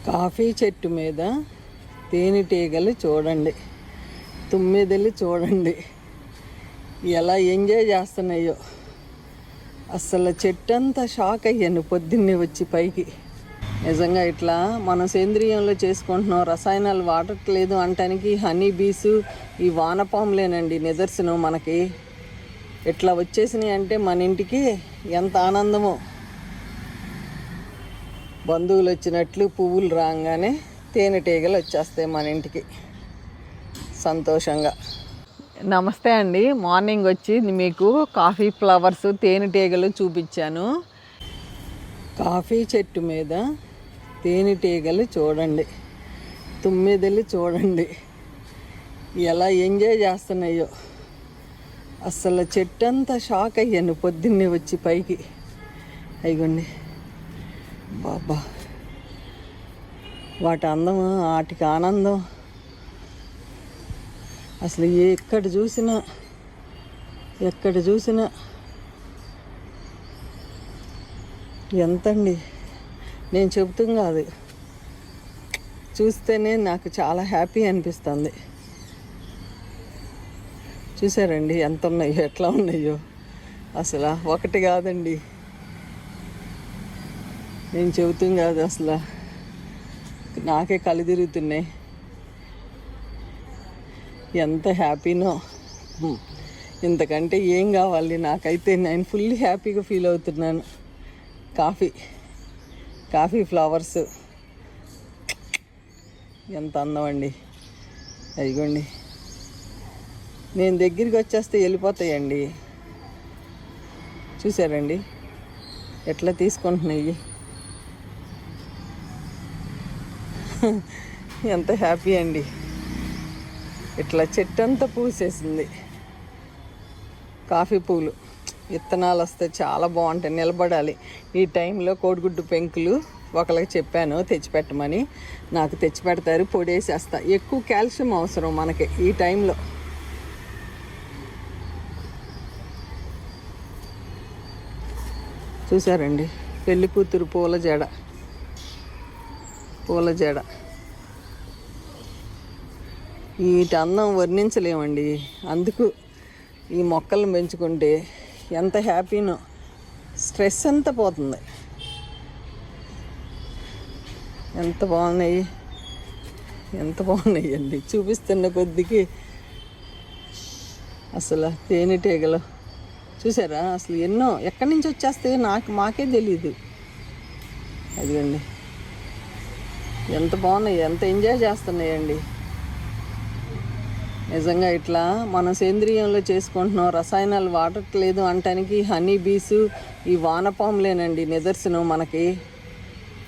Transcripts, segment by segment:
Coffee చెట్టు మీద తేనెటీగలు చూడండి, తుమ్మెదలు చూడండి ఎలా ఎంజాయ్ చేస్తున్నాయో. అసలు చెట్టు అంతా షాక్ అయ్యాను పొద్దున్నే వచ్చి పైకి. నిజంగా ఇట్లా మనం సేంద్రియంలో చేసుకుంటున్నాం, రసాయనాలు వాడట్లేదు అంటానికి హనీ బీసు ఈ వానపాములేనండి నిదర్శనం. మనకి ఇట్లా వచ్చేసినాయి అంటే మన ఇంటికి ఎంత ఆనందమో. బంధువులు వచ్చినట్లు పువ్వులు రాగానే తేనెటీగలు వచ్చేస్తాయి మన ఇంటికి సంతోషంగా. నమస్తే అండి. మార్నింగ్ వచ్చి మీకు కాఫీ ఫ్లవర్స్ తేనెటీగలు చూపించాను. కాఫీ చెట్టు మీద తేనెటీగలు చూడండి, తుమ్మెదలు చూడండి ఎలా ఎంజాయ్ చేస్తున్నాయో. అసలు చెట్టు అంతా షాక్ అయ్యాను పొద్దున్నే వచ్చి పైకి. అయిగోండి బాబా, వాటి అందం, వాటికి ఆనందం అసలు ఎక్కడ చూసినా ఎంతండి. నేను చెబుతాం కాదు, చూస్తేనే నాకు చాలా హ్యాపీ అనిపిస్తుంది. చూసారండి ఎంత ఉన్నాయో, ఎట్లా ఉన్నాయో. అసలు ఒకటి కాదండి, నేను చెబుతాం కాదు, అసలు నాకే కళ్ళు తిరుగుతున్నాయి. ఎంత హ్యాపీనో, ఇంతకంటే ఏం కావాలి నాకైతే. నేను ఫుల్ హ్యాపీగా ఫీల్ అవుతున్నాను. కాఫీ ఫ్లవర్స్ ఎంత అందం అండి. అదిగోండి, నేను దగ్గరికి వచ్చేస్తే వెళ్ళిపోతాయండి. చూసారండి ఎట్లా తీసుకుంటున్నాయి. ఎంత హ్యాపీ అండి. ఇట్లా చెట్టు అంతా పూసేసింది. కాఫీ పూలు విత్తనాలు వస్తే చాలా బాగుంటాయి, నిలబడాలి. ఈ టైంలో కోడిగుడ్డు పెంకులు ఒకరికి చెప్పాను తెచ్చిపెట్టమని, నాకు తెచ్చిపెడతారు. పొడేసేస్తా. ఎక్కువ కాల్షియం అవసరం మనకి ఈ టైంలో. చూసారండి పెళ్లి కూతురు పూల జడ. వీటి అందం వర్ణించలేమండి. అందుకు ఈ మొక్కలను పెంచుకుంటే ఎంత హ్యాపీనో, స్ట్రెస్ అంతా పోతుంది. ఎంత బాగున్నాయి అండి. చూపిస్తున్న కొద్దికి అసలు తేనెటీగలు చూసారా, అసలు ఎన్నో ఎక్కడి నుంచి వచ్చేస్తాయో మాకే తెలీదు. అదిగండి ఎంత బాగున్నాయి, ఎంత ఎంజాయ్ చేస్తున్నాయండి. నిజంగా ఇట్లా మనం సేంద్రియంలో చేసుకుంటున్నాం, రసాయనాలు వాడట్లేదు అంటానికి హనీ బీసు ఈ వానపాములేనండి నిదర్శనం. మనకి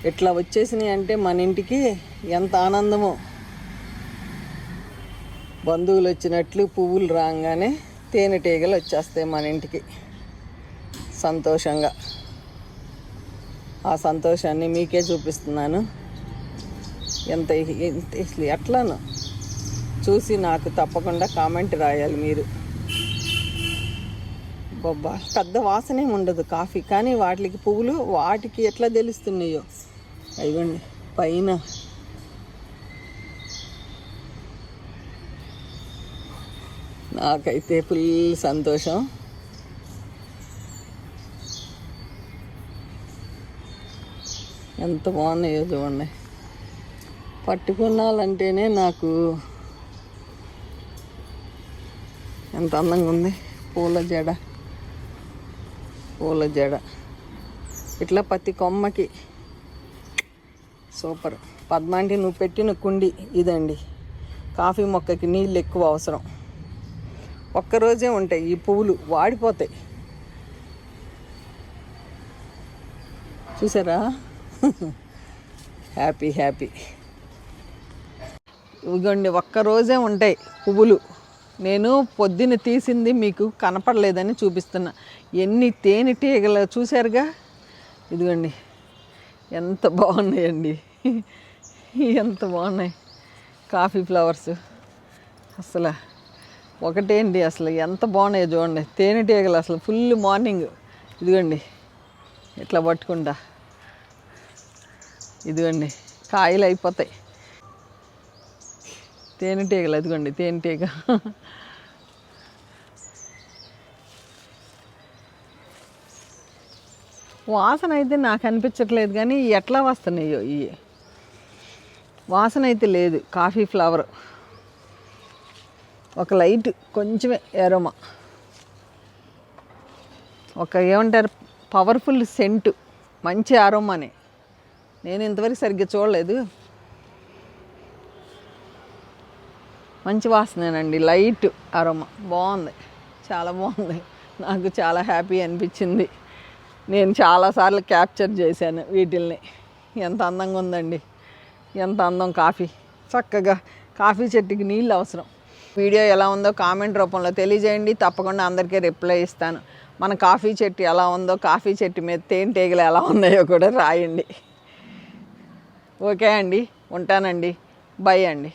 ఇట్లా వచ్చేసినాయి అంటే మన ఇంటికి ఎంత ఆనందమో. బంధువులు వచ్చినట్లు పువ్వులు రాగానే తేనెటీగలు వచ్చేస్తాయి మన ఇంటికి సంతోషంగా. ఆ సంతోషాన్ని మీకే చూపిస్తున్నాను. ఎంత ఎట్లానో చూసి నాకు తప్పకుండా కామెంట్ రాయాలి మీరు. బొబ్బా, పెద్ద వాసనే ఉండదు కాఫీ, కానీ వాటికి పువ్వులు వాటికి ఎట్లా తెలుస్తున్నాయో. అయ్యండి పైన నాకైతే ఫుల్ సంతోషం. ఎంత బాగున్నాయో చూడండి. పట్టుకున్నాలంటేనే నాకు ఎంత అందంగా ఉంది. పూల జడ ఇట్లా ప్రతి కొమ్మకి సూపర్. పద్మాంటి నువ్వు పెట్టిన కుండి ఇదండి. కాఫీ మొక్కకి నీళ్ళు ఎక్కువ అవసరం. ఒక్కరోజే ఉంటాయి ఈ పువ్వులు, వాడిపోతాయి. చూసారా హ్యాపీ. ఇదిగోండి ఒక్కరోజే ఉంటాయి పువ్వులు. నేను పొద్దున్న తీసింది మీకు కనపడలేదని చూపిస్తున్నా. ఎన్ని తేనెటీగలు చూశారుగా. ఇదిగోండి ఎంత బాగున్నాయండి, ఎంత బాగున్నాయి కాఫీ ఫ్లవర్స్. అసలు ఒకటేంటి, అసలు ఎంత బాగున్నాయో చూడండి. తేనెటీగలు అసలు ఫుల్ మార్నింగ్. ఇదిగోండి ఇట్లా పట్టుకుంటా. ఇదిగోండి కాయలు అయిపోతాయి. తేనెటీగలు, అదిగోండి తేనెటీగ. వాసన అయితే నాకు అనిపించట్లేదు, కానీ ఎట్లా వస్తున్నాయో ఇవి. వాసన అయితే లేదు. కాఫీ ఫ్లవర్ ఒక లైట్ కొంచెమే ఎరోమా, ఒక ఏమంటారు పవర్ఫుల్ సెంటు, మంచి అరోమానే. నేను ఇంతవరకు సరిగ్గా చూడలేదు. మంచి వాసనేనండి, లైట్ అరోమా, బాగుంది, చాలా బాగుంది. నాకు చాలా హ్యాపీ అనిపించింది. నేను చాలాసార్లు క్యాప్చర్ చేశాను వీటిల్ని. ఎంత అందంగా ఉందండి, ఎంత అందం. కాఫీ చక్కగా, కాఫీ చెట్టుకి నీళ్ళు అవసరం. వీడియో ఎలా ఉందో కామెంట్ రూపంలో తెలియజేయండి, తప్పకుండా అందరికీ రిప్లై ఇస్తాను. మన కాఫీ చెట్టు ఎలా ఉందో, కాఫీ చెట్టు మీద తేనెటీగలు ఎలా ఉన్నాయో కూడా రాయండి. ఓకే అండి, ఉంటానండి, బై అండి.